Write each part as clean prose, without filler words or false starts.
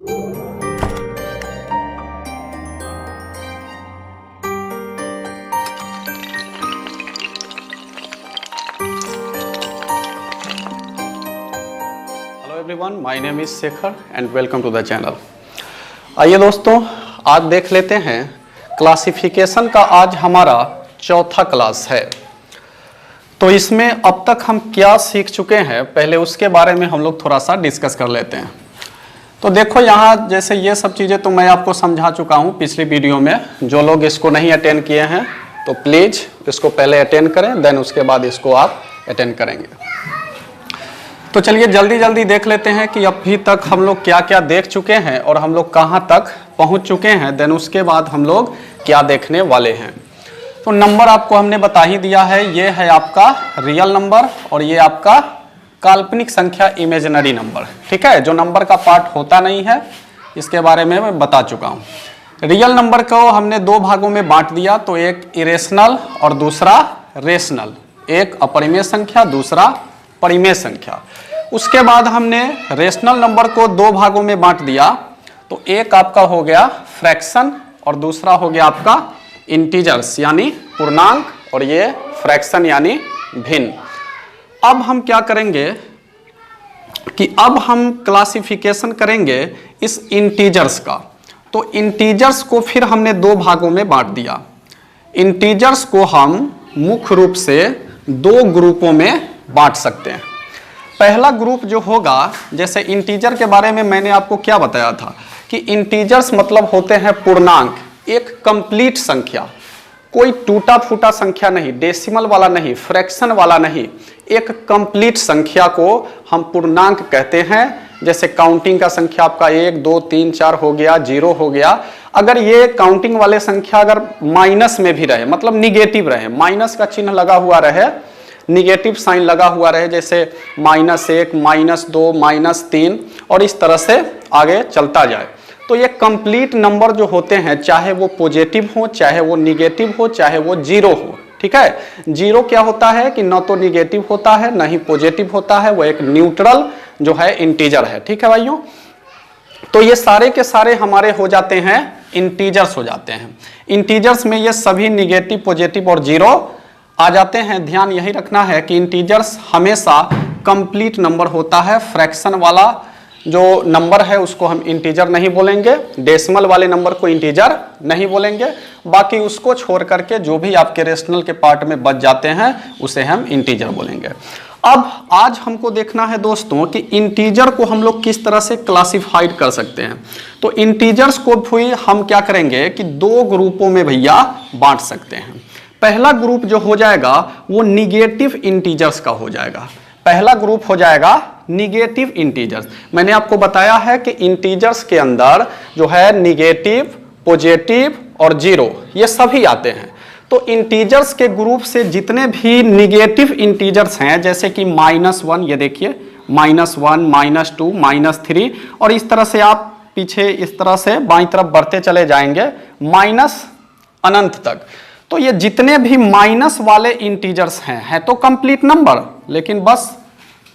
Everyone, my name is Shekhar and welcome to the channel. आइए दोस्तों, आज देख लेते हैं क्लासिफिकेशन का। आज हमारा चौथा क्लास है। तो इसमें अब तक हम क्या सीख चुके हैं, पहले उसके बारे में हम लोग थोड़ा सा डिस्कस कर लेते हैं। तो देखो यहाँ जैसे ये सब चीज़ें तो मैं आपको समझा चुका हूँ पिछली वीडियो में। जो लोग इसको नहीं अटेंड किए हैं तो प्लीज़ इसको पहले अटेंड करें, देन उसके बाद इसको आप अटेंड करेंगे। तो चलिए जल्दी जल्दी देख लेते हैं कि अभी तक हम लोग क्या क्या देख चुके हैं और हम लोग कहाँ तक पहुँच चुके हैं, देन उसके बाद हम लोग क्या देखने वाले हैं। तो नंबर आपको हमने बता ही दिया है, ये है आपका रियल नंबर और ये आपका काल्पनिक संख्या, इमेजिनरी नंबर। ठीक है, जो नंबर का पार्ट होता नहीं है इसके बारे में मैं बता चुका हूँ। रियल नंबर को हमने दो भागों में बांट दिया, तो एक इरेशनल और दूसरा रेशनल। एक अपरिमेय संख्या, दूसरा परिमेय संख्या। उसके बाद हमने रेशनल नंबर को दो भागों में बांट दिया, तो एक आपका हो गया फ्रैक्शन और दूसरा हो गया आपका इंटीजर्स यानी पूर्णांक, और ये फ्रैक्शन यानी भिन्न। अब हम क्या करेंगे कि अब हम क्लासिफिकेशन करेंगे इस इंटीजर्स का। तो इंटीजर्स को फिर हमने दो भागों में बांट दिया। इंटीजर्स को हम मुख्य रूप से दो ग्रुपों में बांट सकते हैं। पहला ग्रुप जो होगा, जैसे इंटीजर के बारे में मैंने आपको क्या बताया था कि इंटीजर्स मतलब होते हैं पूर्णांक, एक कंप्लीट संख्या, कोई टूटा फूटा संख्या नहीं, डेसिमल वाला नहीं, फ्रैक्शन वाला नहीं, एक कंप्लीट संख्या को हम पूर्णांक कहते हैं। जैसे काउंटिंग का संख्या आपका 1 2 3 4 हो गया, 0 हो गया। अगर ये काउंटिंग वाले संख्या अगर माइनस में भी रहे, मतलब निगेटिव रहे, माइनस का चिन्ह लगा हुआ रहे, निगेटिव साइन लगा हुआ रहे, जैसे -1 -2 -3 और इस तरह से आगे चलता जाए, तो ये कंप्लीट नंबर जो होते हैं, चाहे वो पॉजिटिव हो, चाहे वो निगेटिव हो, चाहे वो जीरो हो। ठीक है, जीरो क्या होता है कि न तो निगेटिव होता है न ही पॉजिटिव होता है, वो एक न्यूट्रल जो है इंटीजर है। ठीक है भाइयों, तो ये सारे के सारे हमारे हो जाते हैं इंटीजर्स हो जाते हैं। इंटीजर्स में ये सभी निगेटिव, पॉजिटिव और जीरो आ जाते हैं। ध्यान यही रखना है कि इंटीजर्स हमेशा कंप्लीट नंबर होता है। फ्रैक्शन वाला जो नंबर है उसको हम इंटीजर नहीं बोलेंगे, डेसिमल वाले नंबर को इंटीजर नहीं बोलेंगे, बाकी उसको छोड़ करके जो भी आपके रेशनल के पार्ट में बच जाते हैं उसे हम इंटीजर बोलेंगे। अब आज हमको देखना है दोस्तों कि इंटीजर को हम लोग किस तरह से क्लासिफाइड कर सकते हैं। तो इंटीजर्स को भी हम क्या करेंगे कि दो ग्रुपों में भैया बांट सकते हैं। पहला ग्रुप जो हो जाएगा वो निगेटिव इंटीजर्स का हो जाएगा। पहला ग्रुप हो जाएगा निगेटिव इंटीजर्स। मैंने आपको बताया है कि इंटीजर्स के अंदर जो है निगेटिव, पॉजिटिव और जीरो ये सभी आते हैं। तो इंटीजर्स के ग्रुप से जितने भी निगेटिव इंटीजर्स हैं, जैसे कि -1, ये देखिए -1 -2 -3, और इस तरह से आप पीछे इस तरह से बाईं तरफ बढ़ते चले जाएंगे माइनस अनंत तक। तो ये जितने भी माइनस वाले इंटीजर्स हैं तो कंप्लीट नंबर, लेकिन बस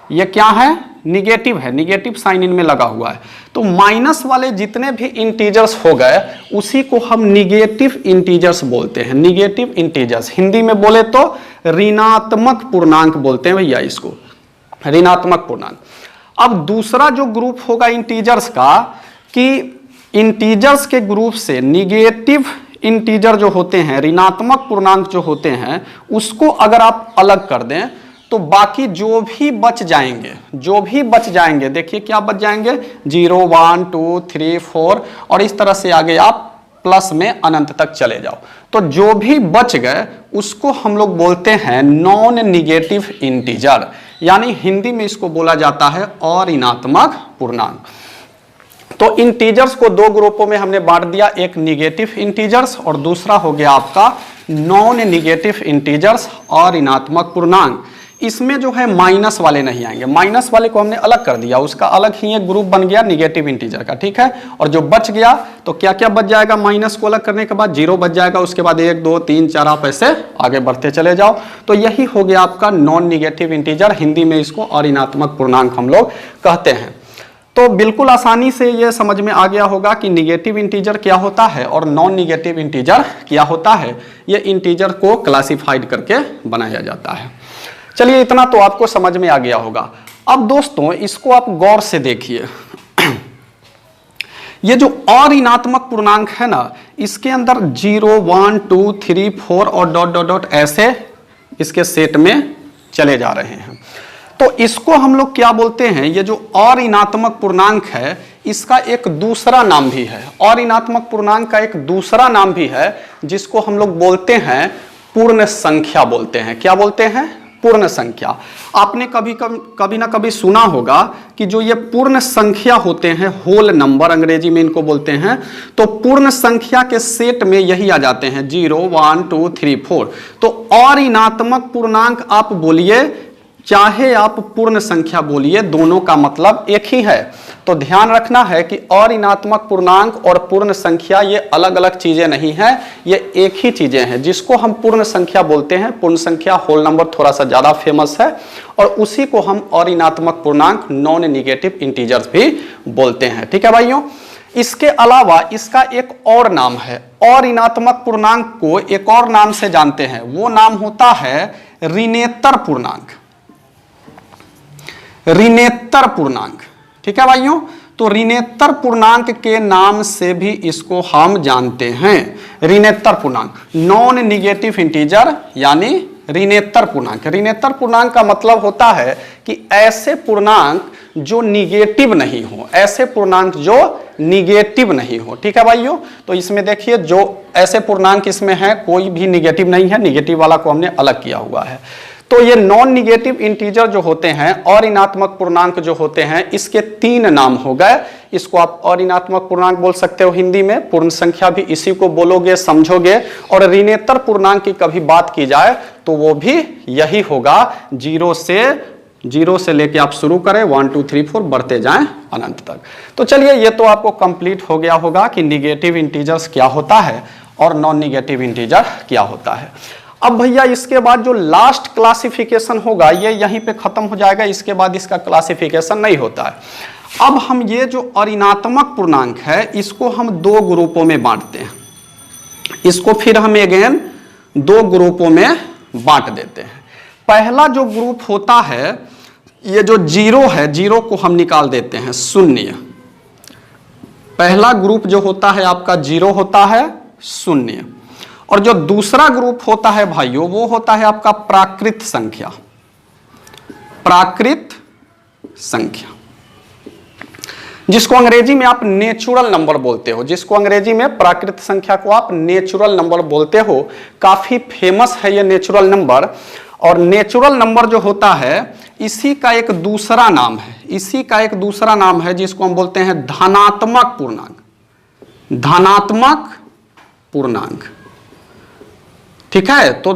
ये क्या है, निगेटिव है, निगेटिव साइन इनमें लगा हुआ है। तो माइनस वाले जितने भी इंटीजर्स हो गए उसी को हम निगेटिव इंटीजर्स बोलते हैं। निगेटिव इंटीजर्स हिंदी में बोले तो ऋणात्मक पूर्णांक बोलते हैं भैया इसको, ऋणात्मक पूर्णांक। अब दूसरा जो ग्रुप होगा इंटीजर्स का, कि इंटीजर्स के ग्रुप से निगेटिव इंटीजर जो होते हैं, ऋणात्मक पूर्णांक जो होते हैं, उसको अगर आप अलग कर दें तो बाकी जो भी बच जाएंगे, देखिए क्या बच जाएंगे, 0 1 2 3 4 और इस तरह से आगे आप प्लस में अनंत तक चले जाओ। तो जो भी बच गए उसको हम लोग बोलते हैं नॉन निगेटिव इंटीजर, यानी हिंदी में इसको बोला जाता है अऋणात्मक पूर्णांक। तो इंटीजर्स को दो ग्रुपों में हमने बांट दिया, एक निगेटिव इंटीजर्स और दूसरा हो गया आपका नॉन निगेटिव इंटीजर्स और ऋणात्मक पूर्णांक। इसमें जो है माइनस वाले नहीं आएंगे, माइनस वाले को हमने अलग कर दिया, उसका अलग ही एक ग्रुप बन गया निगेटिव इंटीजर का। ठीक है, और जो बच गया तो क्या क्या बच जाएगा, माइनस को अलग करने के बाद 0 बच जाएगा, उसके बाद 1 2 3 4 आप ऐसे आगे बढ़ते चले जाओ। तो यही हो गया आपका नॉन निगेटिव इंटीजर, हिंदी में इसको अऋणात्मक पूर्णांक हम लोग कहते हैं। तो बिल्कुल आसानी से ये समझ में आ गया होगा कि निगेटिव इंटीजर क्या होता है और नॉन निगेटिव इंटीजर क्या होता है। ये इंटीजर को क्लासिफाइड करके बनाया जाता है। चलिए इतना तो आपको समझ में आ गया होगा। अब दोस्तों इसको आप गौर से देखिए, ये जो अऋणात्मक पूर्णांक है ना, इसके अंदर 0 1 2 3 4 और डॉट डॉट डॉट ऐसे इसके सेट में चले जा रहे हैं। तो इसको हम लोग क्या बोलते हैं, ये जो अऋणात्मक पूर्णांक है इसका एक दूसरा नाम भी है। अऋणात्मक पूर्णांक का एक दूसरा नाम भी है जिसको हम लोग बोलते हैं पूर्ण संख्या बोलते हैं। क्या बोलते हैं? पूर्ण संख्या। आपने कभी ना कभी सुना होगा कि जो ये पूर्ण संख्या होते हैं, होल नंबर अंग्रेजी में इनको बोलते हैं, तो पूर्ण संख्या के सेट में यही आ जाते हैं 0 1 2 3 4। तो अऋणात्मक पूर्णांक आप बोलिए चाहे आप पूर्ण संख्या बोलिए, दोनों का मतलब एक ही है। तो ध्यान रखना है कि अऋणात्मक पूर्णांक और पूर्ण संख्या ये अलग अलग चीजें नहीं है, ये एक ही चीजें हैं। जिसको हम पूर्ण संख्या बोलते हैं, पूर्ण संख्या होल नंबर थोड़ा सा ज्यादा फेमस है, और उसी को हम अऋणात्मक पूर्णांक नॉन निगेटिव इंटीजर्स भी बोलते हैं। ठीक है भाइयों। इसके अलावा इसका एक और नाम है, अऋणात्मक पूर्णांक को एक और नाम से जानते हैं, वो नाम होता है ऋणेतर पूर्णांक। ऋणेतर पूर्णांक। ठीक है भाइयों। तो ऋणेतर पूर्णांक के नाम से भी इसको हम जानते हैं, ऋणेतर पूर्णांक, नॉन निगेटिव इंटीजर यानी ऋणेतर पूर्णांक। ऋणेतर पूर्णांक का मतलब होता है कि ऐसे पूर्णांक जो निगेटिव नहीं हो, ऐसे पूर्णांक जो निगेटिव नहीं हो। ठीक है भाइयों। तो इसमें देखिए जो ऐसे पूर्णांक इसमें है कोई भी निगेटिव नहीं है, निगेटिव वाला को हमने अलग किया हुआ है। तो ये नॉन निगेटिव इंटीजर जो होते हैं, अऋणात्मक पूर्णांक जो होते हैं, इसके 3 नाम हो गए। इसको आप अऋणात्मक पूर्णांक बोल सकते हो हिंदी में, पूर्ण संख्या भी इसी को बोलोगे, समझोगे। और ऋणेतर पूर्णांक की कभी बात की जाए तो वो भी यही होगा, 0 से लेके आप शुरू करें 1 2 3 4 बढ़ते जाएं अनंत तक। तो चलिए ये तो आपको कंप्लीट हो गया होगा कि निगेटिव इंटीजर्स क्या होता है और नॉन निगेटिव इंटीजर क्या होता है। अब भैया इसके बाद जो लास्ट क्लासिफिकेशन होगा ये यहीं पे खत्म हो जाएगा, इसके बाद इसका क्लासिफिकेशन नहीं होता है। अब हम ये जो अऋणात्मक पूर्णांक है इसको हम 2 ग्रुपों में बांटते हैं। इसको फिर हम अगेन 2 ग्रुपों में बांट देते हैं। पहला जो ग्रुप होता है, ये जो 0 है, 0 को हम निकाल देते हैं, 0। पहला ग्रुप जो होता है आपका 0 होता है, 0। और जो दूसरा ग्रुप होता है भाइयों वो होता है आपका प्राकृत संख्या। प्राकृत संख्या जिसको अंग्रेजी में आप नेचुरल नंबर बोलते हो, जिसको अंग्रेजी में प्राकृत संख्या को आप नेचुरल नंबर बोलते हो। काफी फेमस है ये नेचुरल नंबर। और नेचुरल नंबर जो होता है इसी का एक दूसरा नाम है, इसी का एक दूसरा नाम है जिसको हम बोलते हैं धनात्मक पूर्णांक। धनात्मक पूर्णांक। ठीक है। तो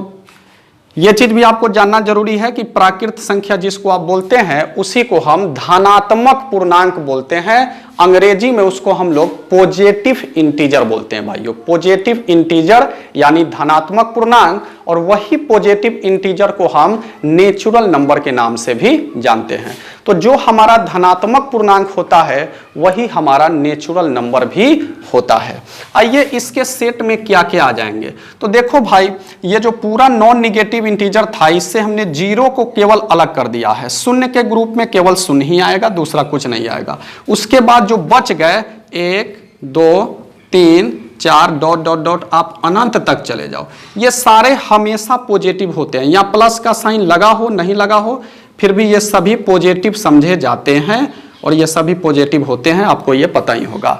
यह चीज भी आपको जानना जरूरी है कि प्राकृत संख्या जिसको आप बोलते हैं उसी को हम धनात्मक पूर्णांक बोलते हैं। अंग्रेजी में उसको हम लोग पॉजिटिव इंटीजर बोलते हैं भाइयों। पॉजिटिव इंटीजर यानी धनात्मक पूर्णांक, और वही पॉजिटिव इंटीजर को हम नेचुरल नंबर के नाम से भी जानते हैं। तो जो हमारा धनात्मक पूर्णांक होता है वही हमारा नेचुरल नंबर भी होता है। आइए इसके सेट में क्या क्या आ जाएंगे। तो देखो भाई, ये जो पूरा नॉन निगेटिव इंटीजर था इससे हमने 0 को केवल अलग कर दिया है। 0 के ग्रुप में केवल 0 ही आएगा, दूसरा कुछ नहीं आएगा। उसके बाद जो बच गए 1 2 3 4 डॉट डॉट डॉट आप अनंत तक चले जाओ, ये सारे हमेशा पॉजिटिव होते हैं। यहाँ प्लस का साइन लगा हो नहीं लगा हो फिर भी ये सभी पॉजिटिव समझे जाते हैं और ये सभी पॉजिटिव होते हैं, आपको ये पता ही होगा।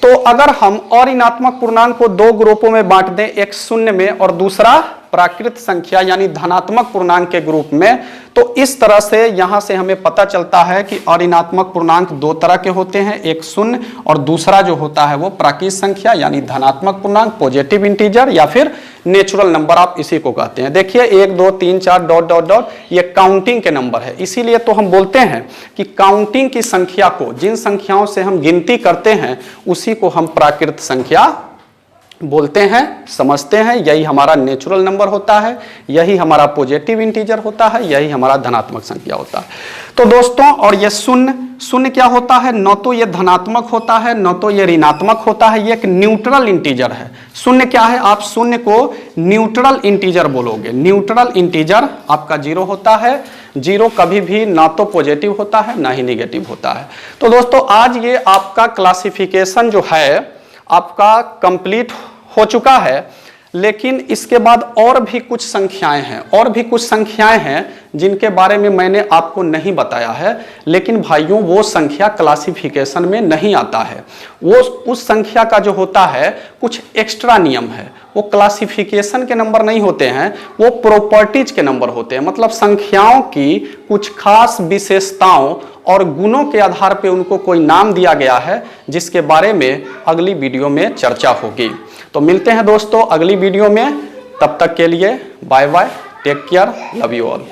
तो अगर हम अऋणात्मक पूर्णांक को 2 ग्रुपों में बांट दें, एक 0 में और दूसरा प्राकृत संख्या यानी धनात्मक पूर्णांक के ग्रुप में, तो इस तरह से यहां से हमें पता चलता है कि अऋणात्मक पूर्णांक 2 तरह के होते हैं, एक 0 और दूसरा जो होता है वो प्राकृत संख्या यानी धनात्मक पूर्णांक, पॉजिटिव इंटीजर या फिर नेचुरल नंबर आप इसी को कहते हैं। देखिए 1 2 3 4 डॉट डॉट डॉट ये काउंटिंग के नंबर है, इसीलिए तो हम बोलते हैं कि काउंटिंग की संख्या को, जिन संख्याओं से हम गिनती करते हैं उसी को हम प्राकृत संख्या बोलते हैं, समझते हैं, यही हमारा नेचुरल नंबर होता है, यही हमारा पॉजिटिव इंटीजर होता है, यही हमारा धनात्मक संख्या होता है। तो दोस्तों, और ये शून्य, शून्य क्या होता है? न तो ये धनात्मक होता है, न तो ये ऋणात्मक होता है, ये एक न्यूट्रल इंटीजर है। शून्य क्या है? आप शून्य को न्यूट्रल इंटीजर बोलोगे। न्यूट्रल इंटीजर आपका जीरो होता है। जीरो कभी भी ना तो पॉजिटिव होता है ना ही निगेटिव होता है। तो दोस्तों, आज ये आपका क्लासिफिकेशन जो है आपका कंप्लीट हो चुका है, लेकिन इसके बाद और भी कुछ संख्याएं हैं, और भी कुछ संख्याएं हैं जिनके बारे में मैंने आपको नहीं बताया है। लेकिन भाइयों, वो संख्या क्लासिफिकेशन में नहीं आता है। वो उस संख्या का जो होता है कुछ एक्स्ट्रा नियम है। वो क्लासिफिकेशन के नंबर नहीं होते हैं, वो प्रॉपर्टीज के नंबर होते हैं। मतलब संख्याओं की कुछ खास विशेषताओं और गुणों के आधार पे उनको कोई नाम दिया गया है, जिसके बारे में अगली वीडियो में चर्चा होगी। तो मिलते हैं दोस्तों अगली वीडियो में। तब तक के लिए bye bye, take care, love you all.